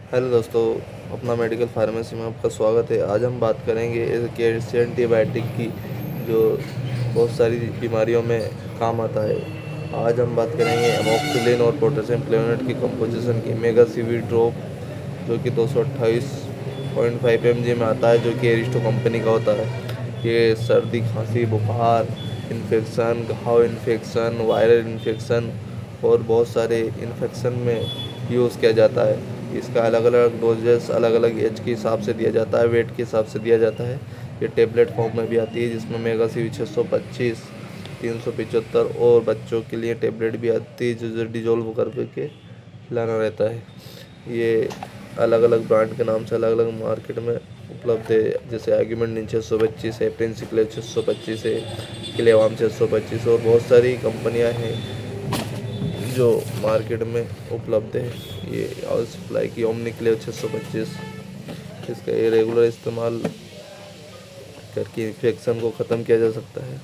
Hello दोस्तों, अपना medical pharmacy में आपका स्वागत है। आज हम बात करेंगे एक ऐसे एंटीबायोटिक की जो बहुत सारी बीमारियों में काम आता है। आज हम बात करेंगे अमोक्सिलिन और पोटेशियम क्लोराइड की कंपोजिशन की। मेगा सीवी ड्रॉप जो कि 228.5 mg में आता है, जो कि एरिस्टो कंपनी का होता है। ये सर्दी, खांसी, बुखार, इन्फेक्शन, घाव इन्फेक्शन, वायरल इन्फेक्शन और बहुत सारे इन्फेक्शन में यूज़ किया जाता है। इसका अलग अलग डोजेस अलग अलग एज के हिसाब से दिया जाता है, वेट के हिसाब से दिया जाता है। ये टेबलेट फॉर्म में भी आती है, जिसमें मेगा सीवी 625, 375 और बच्चों के लिए टेबलेट भी आती है जो डिजोल्व करके खिलाना रहता है। ये अलग अलग ब्रांड के नाम से अलग अलग मार्केट में उपलब्ध है, जैसे आर्ग्यूमेंटिन 625 है, प्रिंसिक्लेव 625 है, क्लेवाम 625 और बहुत सारी कंपनियां हैं जो मार्केट में उपलब्ध है। ये ऑयल सप्लाई की ओमनिक्लेव 625, इसका ये रेगुलर इस्तेमाल करके इन्फेक्शन को ख़त्म किया जा सकता है।